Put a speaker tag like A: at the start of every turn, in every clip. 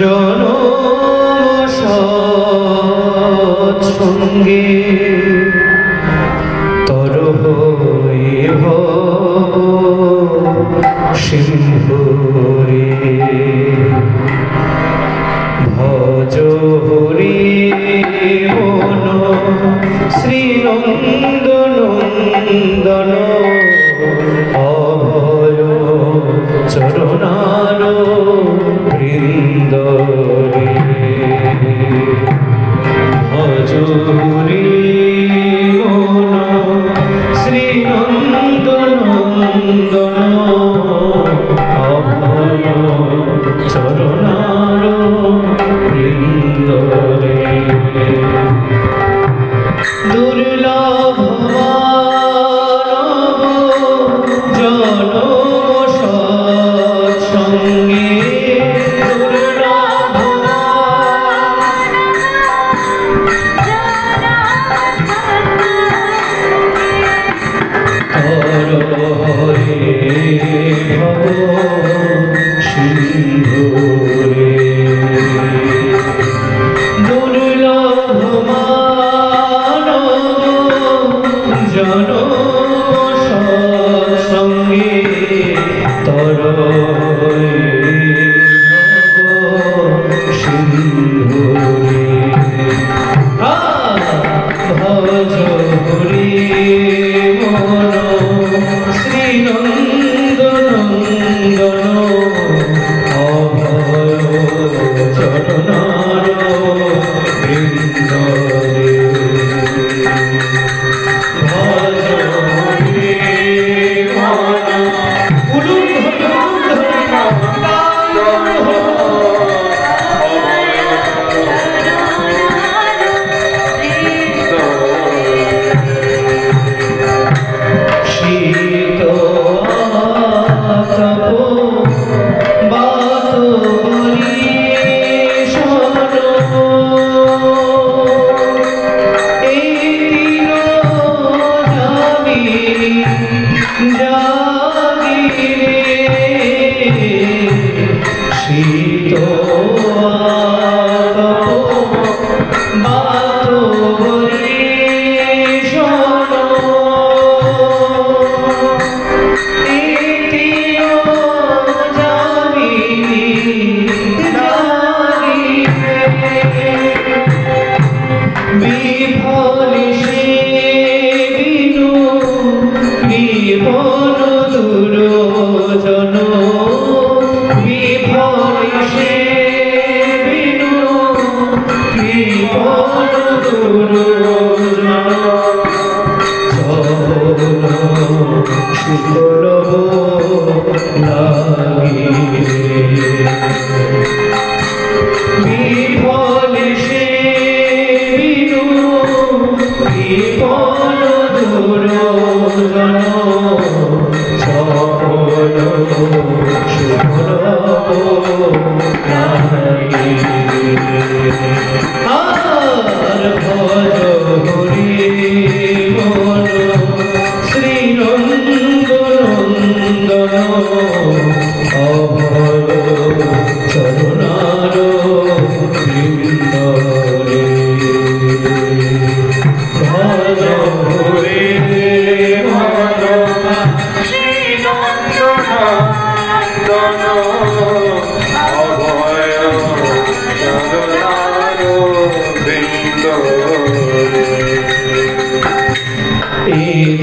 A: জনম সৎসঙ্গে তর হয়ে ভব সিন্ধুরে ভজ হরি মন শ্রীনন্দনন্দন অভয় চরণার বৃন্দরে ভজ হরি মন শ্রীনন্দনন্দন অভয় চরণার বৃন্দরে দুর্লভ জনম সৎসঙ্গে দুর্লভ ভব সিন্ধুরে দুর্লভ জনম সৎসঙ্গে তর সিন্ধুরে ভজ হরি মন শ্রীনন্দনন্দন অভয় চরণার বৃন্দরে ভজ হরি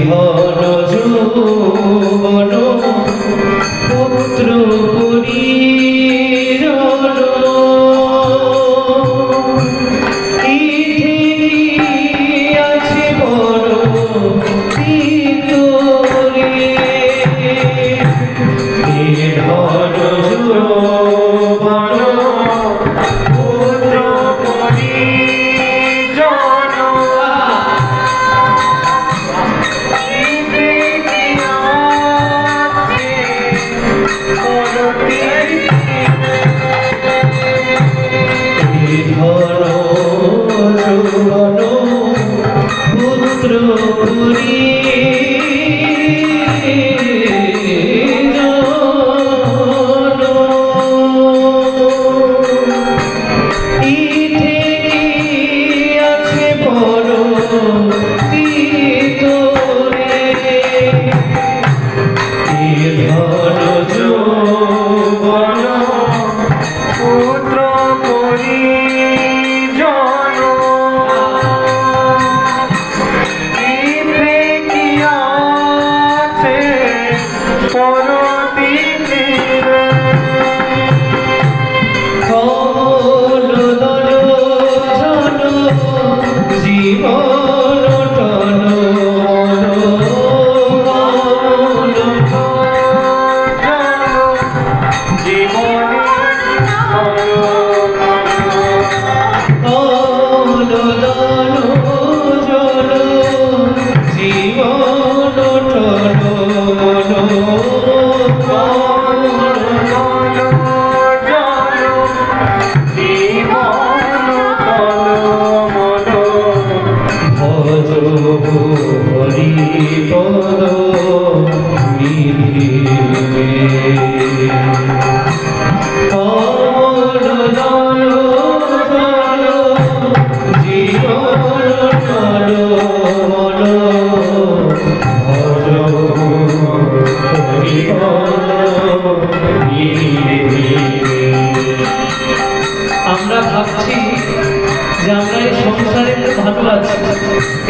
A: মন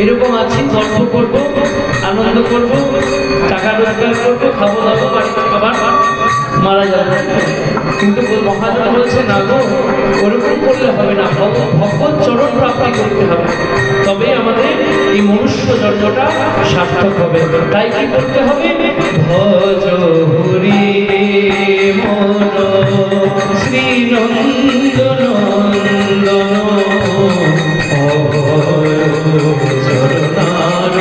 A: এরকম আছি, গল্প করব, আনন্দ করব, টাকা রোজগার করবো, খাবো দাবো, বাড়িতে আবার মারা যাবো। কিন্তু মহাজন বলছে না গো, ওরকম করলে হবে না, ভগবত চরণ প্রাপ্তি করতে হবে, তবে আমাদের এই মনুষ্য জন্মটা সার্থক হবে। তাই কি করতে হবে? ভজ হরি মন শ্রী নন্দনন্দন চরণার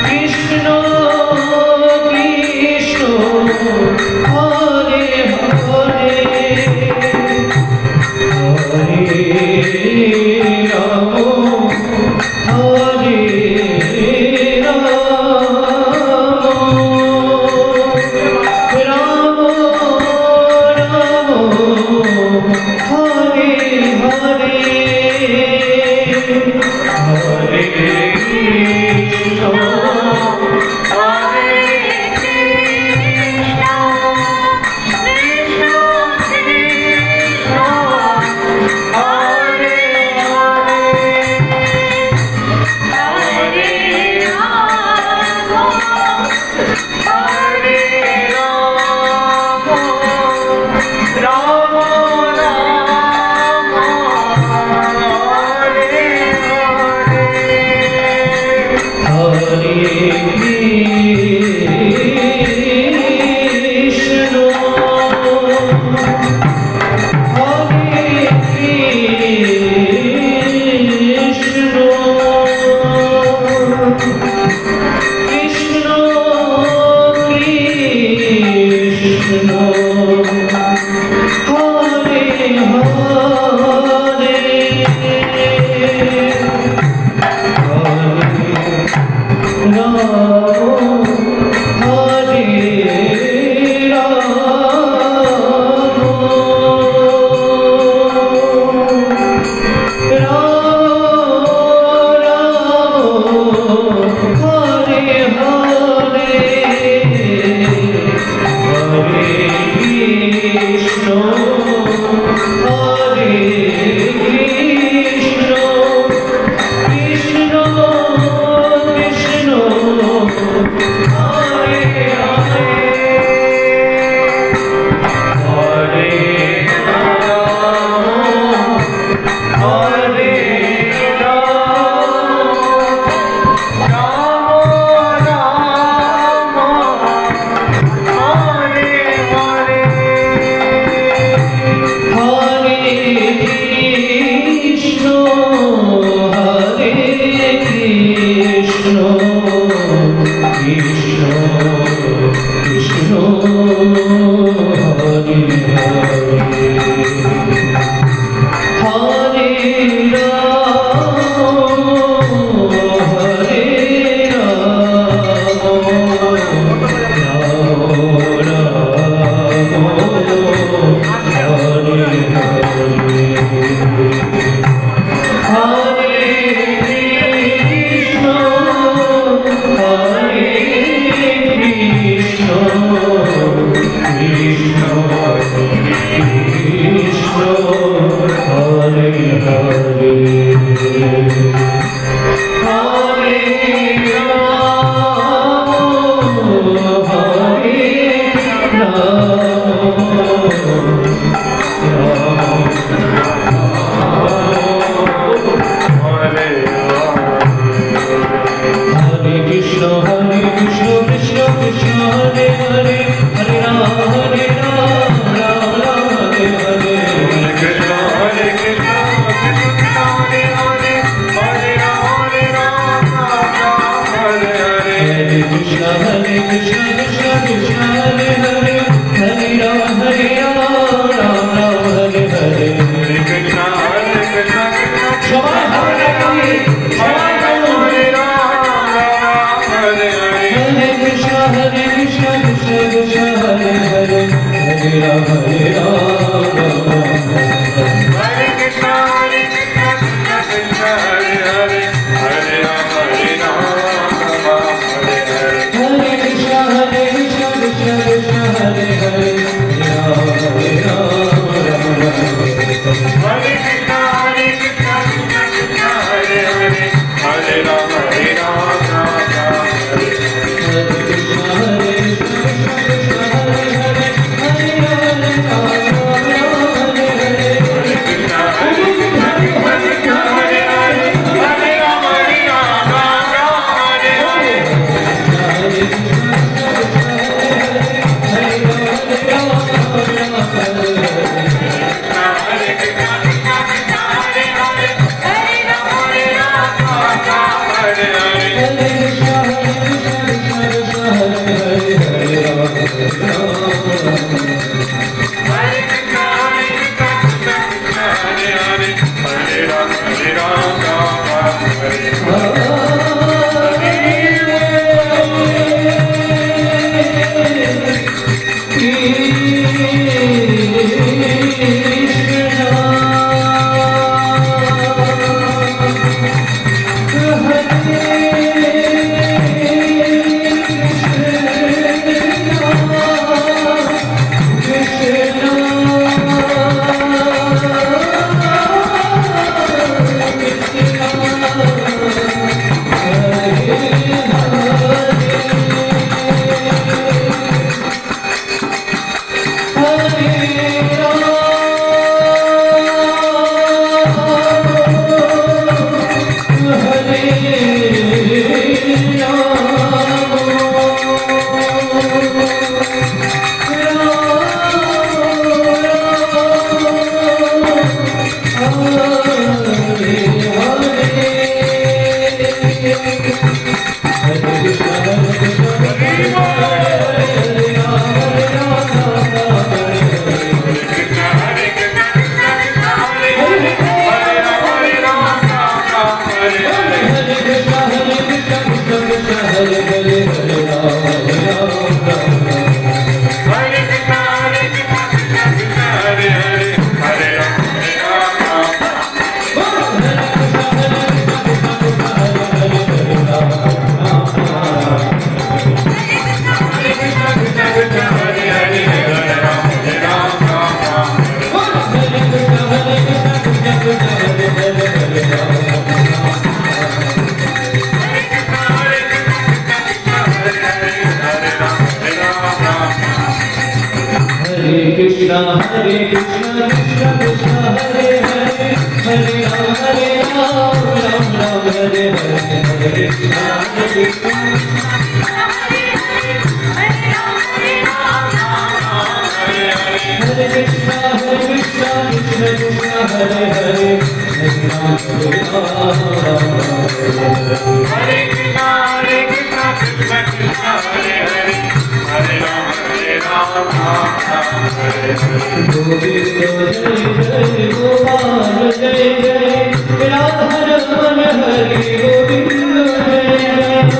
A: Krishna कृष्णा कृष्णा कृष्णा हरे हरे हरे राम राम राम हरे हरे हरे कृष्णा कृष्णा हरे कृष्णा कृष्णा कृष्णा हरे हरे हरे राम
B: हरे कृष्णा कृष्णा कृष्णा हरे हरे हरे राम राम हरे हरे
A: गोविंद जय जय गोपाल जय जय राधा रमण हरि गोविंद जय जय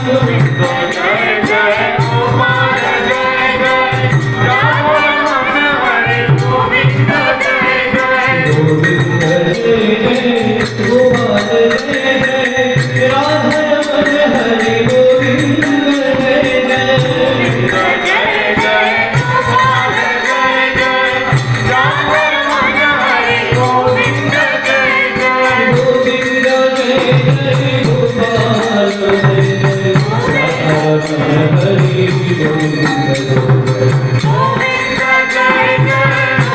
B: गोविंद जय जय गोपाल जय जय राम रमण हरे गोविंद जय जय
A: गोविंद जय जय गोपाल जय जय राधा रमण हरि गोविंद जय जय
B: गोविंद जय जय गोपाल जय जय राम रमण हरे गोविंद जय जय
A: गोविंद जय जय गोपाल जय जय राधा रमण हरि गोविंद जय जय
B: गोविंद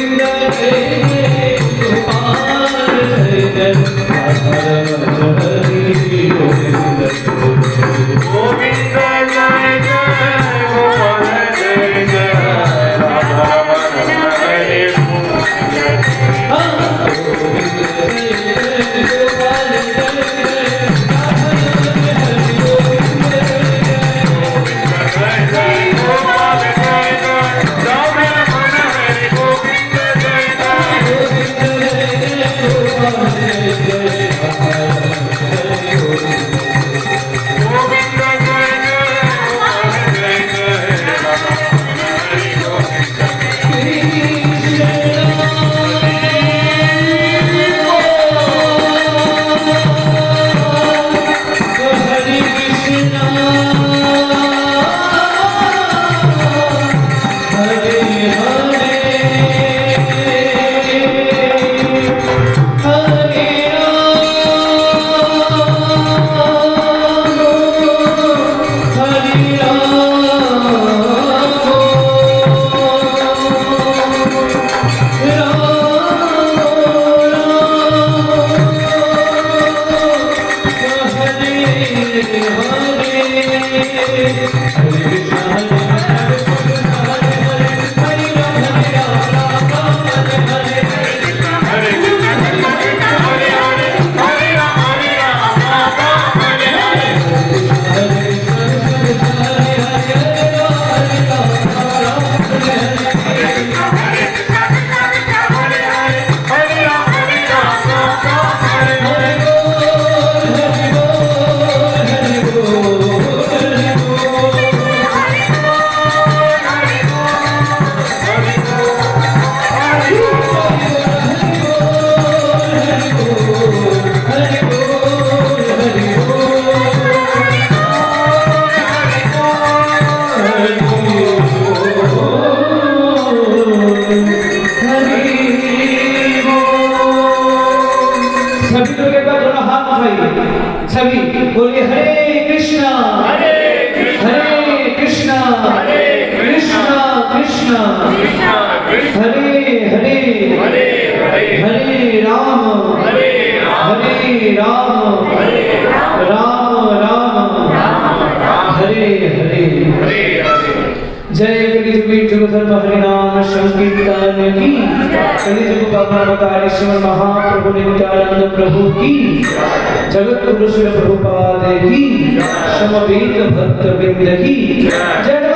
B: जय जय गोपाल जय जय राम रमण हरे
A: गोविंद जय जय गोपाल जय जय राधा रमण हरि गोविंद जय
B: गोविंद जय जय गोपाल जय जय राधा रमण हरे गोविंद जय
A: गोविंद जय जय गोपाल जय जय राधा रमण हरि गोविंद जय जय
B: जय जय गोपाल जय जय राम रमण हरे गोविंद जय जय
A: गोविंद जय जय गोपाल जय जय राधा रमण हरि गोविंद
B: गोविंद जय जय गोपाल जय जय राम रमण हरे गोविंद
A: हरे कृष्णा हरे हरे हरे सभी लोग एक बार दोनों हाथ उठाइए सभी बोलिए हरे कृष्णा
B: हरे कृष्णा
A: कृष्णा कृष्णा कृष्णा
B: कृष्णा कृष्ण
A: हरे हरे
B: हरे हरे
A: हरे राम
B: हरे राम
A: राम राम हरे हरे
B: हरे हरे
A: जय कलिजुग धर्म हरिनाम संकीर्तन की कलिजुग बाबा श्रीमन महाप्रभु नित्यानंद प्रभु की जगत गुरु श्री प्रभुपाद की समवेत भक्त वृंद की जय